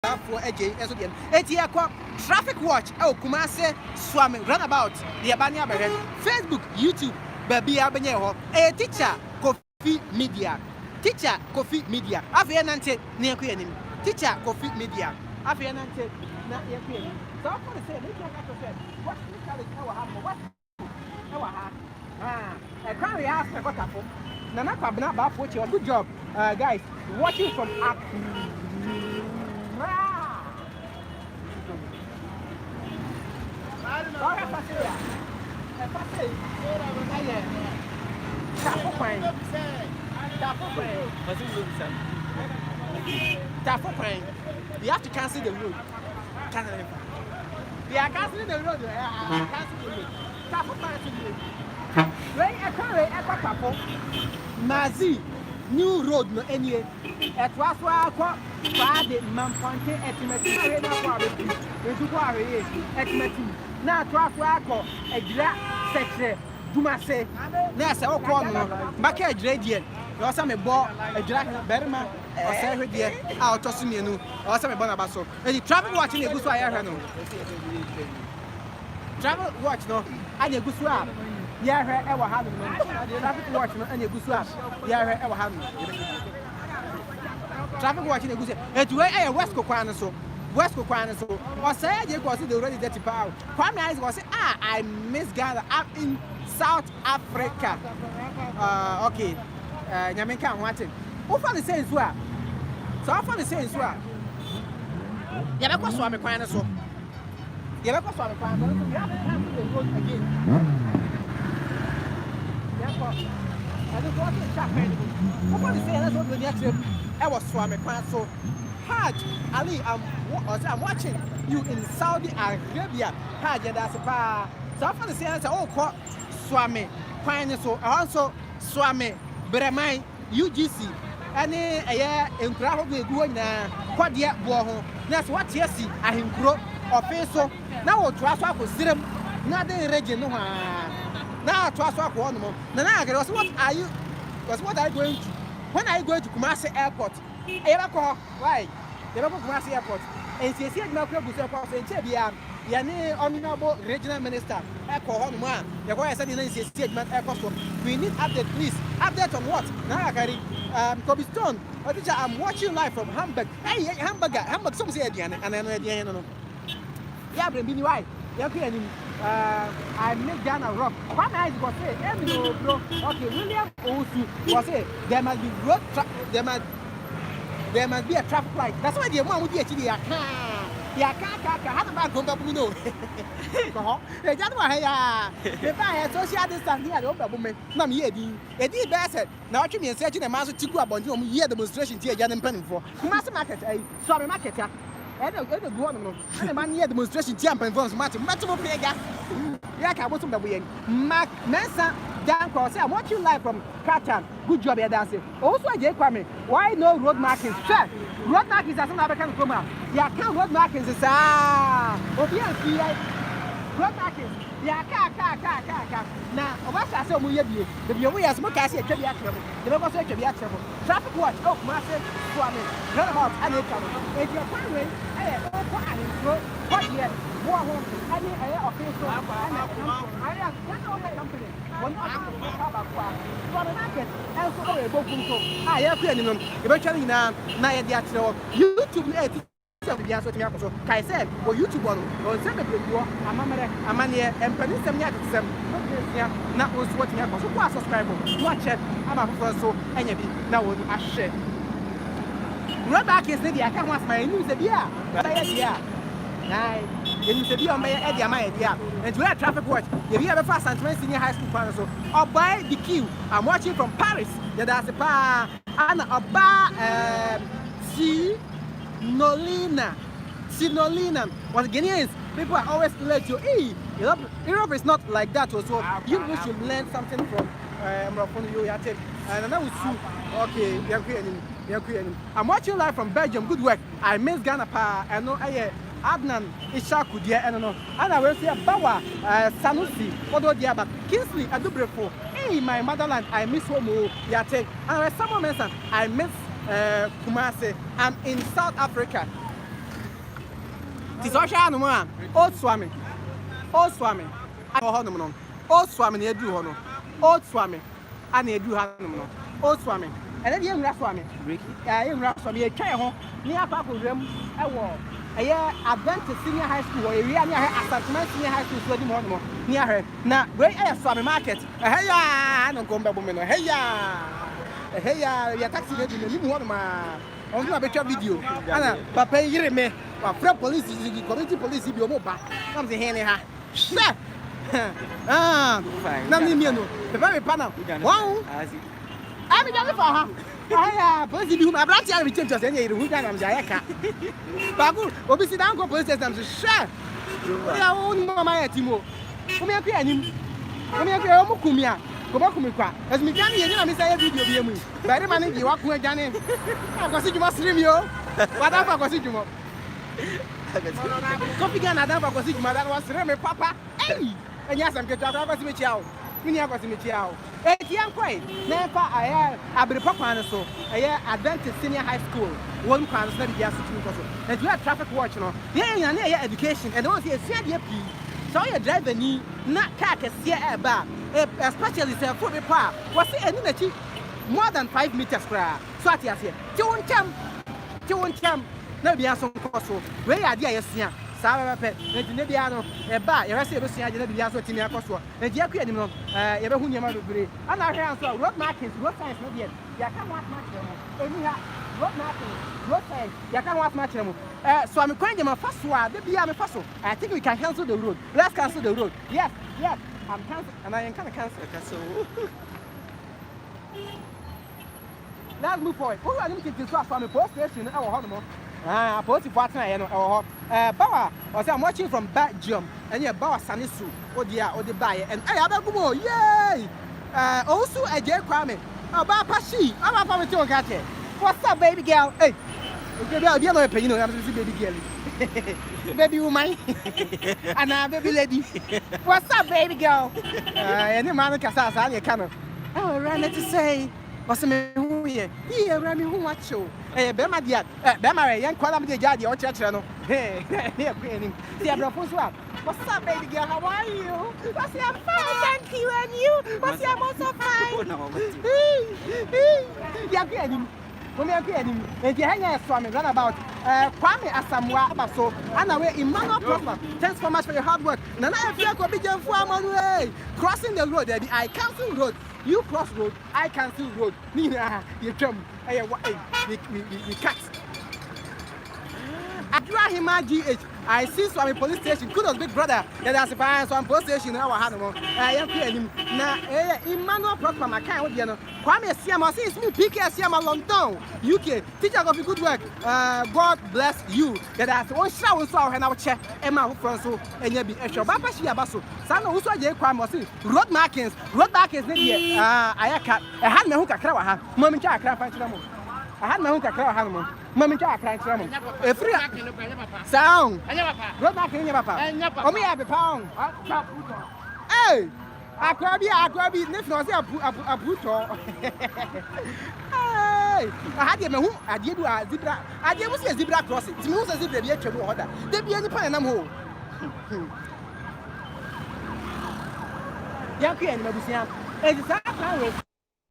for AJ SODN. Etiaqua traffic watch. Oh, Kumase Suame runabout. The Abania Beren. Facebook, YouTube, Baby Abaneho. A teacher, Coffee Media. Teacher, Coffee Media. Avianante, Neaquianim. Teacher, Coffee Media. Avianante, Neaquianim. So I'm going to say, what currently ask me what happened. Nana Kabna Bafuchi, good job, guys. Watching from Akan. You have to cancel the road. We are canceling the road. Mazi, new road no any. At was Friday, Mamponte, Etimatina, Etimatin. Now, Twaswako, a gra secretary, Dumase, Nasa, or corner, Backer Gradient. You also may bought a drag Berma or Sarah dear, our Tosiminu, or some Bonabasso. And the travel watching a good way. Travel watch no, and a good swap. Yeah, ever having traffic watch and a good swap. Yeah, ever having traffic watching a good and to a West Coquana so. West Coquana so. Or say you was already dirty power. Kwame eyes was I miss Ghana. I'm in South Africa. Okay. Nyamenka wanted. Who found the same swap? So I found the same swap. Yeah, that was Suame Quana so. Yeah, that was Suame Quana. We have to cancel the road again. I just want to chat. Who found the same? That's what the next trip. I was Suame Quana so. Haj Ali, I'm watching you in Saudi Arabia. Haj, that's a pa. So I found the same answer. Oh, Suame Quana so. Also Suame. Bremai UGC any a encrowd with doing Quadia Boho. That's what yes, I incro or peso. Now trust up with serum, nothing region. Now trust up one more. Nana, what are you? Was what I going to when I go to Kumasi Airport? Why? The Kumasi Airport. And she said, no problem with airport and Chebia. Yani honorable regional minister, Echo Honma, the way I said in statement airport. We need update, please. Update on what? Now, Kobe Stone, I'm watching live from Hamburg. Hey, Hamburg, some say Diana, and I know Diana. Yeah, but why? I make Ghana rock. One night was say, okay, William Osu was say, there must be road there must be a traffic light. That's why the one would be actually a car. Yeah, how about go back? No, the gentleman, if I had social distance here, no woman, not here. It is best. Now, you mean searching a master to go about your year demonstration here, Jan Penny for Master Market, a sorry market. I don't go on. I'm a man here demonstration jump and voice match, much more bigger. Yeah, I was on the way. Mark Mensa, Dan Cross, I'm watching live from Qatar. Good job, you're dancing. Also, Jay Kwame, why no road markings? Sure, road markings are some other kind of come out. Yeah, can't road markings is road markings. Yeah, car. Now, what's that? So, we are smoke. I say, the local search of trouble. Traffic watch, oh, massive, Suame, runabout, and a trouble. If you're following, what yet? War home, any official, I am one company. One market, and so a book. I have eventually now, YouTube. So I said, well, YouTube on send a video, a man here, and Penny some not was what you have. So, what subscribe, watch it, I'm a first so, and you now will I share. Run back is the Akan was my news, yeah. In the video, my idea, and to have traffic watch. If you have a fast and 20 senior high school so, or buy the queue. I'm watching from Paris, that's a bar, and a bar, Sinolina. What Ghanaians, people are always let you, hey, Europe is not like that also. You should learn something from and I will okay, I'm watching live from Belgium. Good work. I miss Ghana pa. I know Adnan Ishaku dear and no. And I will say Bawa Sanusi, although dear but Kingsley Adubrefo. Hey, my motherland, I miss Homo Yate. And someone mentioned I miss Kumasi. I'm in South Africa. Ti so hwa no ma o Suame a ho no no o Suame na edu ho no o Suame a na edu ha no no o Suame ene de nwura Suame ye nwura Suame ye twa ho ni apa program e wo eye Adventist Senior High School wo area ni ahe Asantuma Senior High School so di mo no ni ahe na we e Suame market ya no ko mbebo me no ya taxi lady ni mu ho no ma on na betwa video ana papa yire me wa fra police community police bi o mo ba na me he ne ha sha na mi no papa me pa na wow ami da fa ha aya police bi hu ma brati ya bi change us enye hu da na me ya ka ba ku obi si dan ko police station sha ya o ni mama ya timo o me akwa anim o me akwa o mu kumia ko ba kumi kwa asmi jani ye na me say video bi emu bari ma ne bi wa ku jani akwasi juma stream yo wa da fa akwasi juma kofi gana da fa akwasi juma da wa stream me papa ei enya sam ke twa akwasi me chiao mini akwasi me chiao ti ankwai na fa aya abiri papa no so aya Adventist Senior High School won kwan so na bi aso tumi ko so and you have traffic watch no ye nya na aya education and don't see a dia pi so you driver ni na car kese e ba especially say for me pa was any na chi more than 5 meters kra so ati ase ti won cham na bia so nko so we ya dia yesia sa pe na di na bia no e ba ye rese be sia je na bia so timi akoso na di akua nim no ye be hu nyama dobre ana hwe anso road markings road signs no bia ya ka what mark mo eni ha road markings road signs ya ka what mark mo so am kwan nyama faso a de bia me faso I think we can cancel the road. Let's cancel the road. Yes I'm cancel and I can cancel. Let's move forward. Who are looking to from the post station our home? Police for atena no ho. Bawa o say I'm watching from Belgium and yeah Bawa Sanisu odia odi bae and abagumo yay. Also Eje Kwame. Ba pashi. Aba pa me ti on kate. What's up baby girl? Hey. Okay, be no pay, you know, I'm baby girl. Baby woman. And baby lady. What's up, baby girl? Any man can say, I can't. Oh, ran to say, what's me who here? Here, Rami, who watch you? Bema, dear, Bema, young quality daddy or church. Hey, here, see, I'm what's up, baby girl? How are you? What's your fine? Thank you, and you? What's your most so fine? Yeah, Come here, and the hangers from me run about Kwame Asamoah Abaso, and away Emmanuel Prosper. Thanks so much for your hard work. Nana, if you could be just for way crossing the road, there I cancel road. You cross road, I cancel road. Nina, you come, we cut. Adra Hima GH. I see Suame police station. Kudos big brother. That's a Suame police station. Now I had one. I am here. Now, Emmanuel Prosper, my kind of dinner. Kwame Siama, since me PK Siama London, UK. Teacher of good work. God bless you. That's one shower saw and our chair. Emma Franco and you be a show. Papa Shiabaso. Sana also a Kwame. Road markings. I had me who can cry. Mommy, I can't find them. I had my own cacao hammer. Mammy Jack, a free sound. Road marking your papa. Oh, me have a pound. Hey, I grab it. If not, a brutal. Hey, I had him who I did a zebra. I did was a zebra crossing. It's most as if they be a order. There be any pan home. Yankee and Mabusian. It's a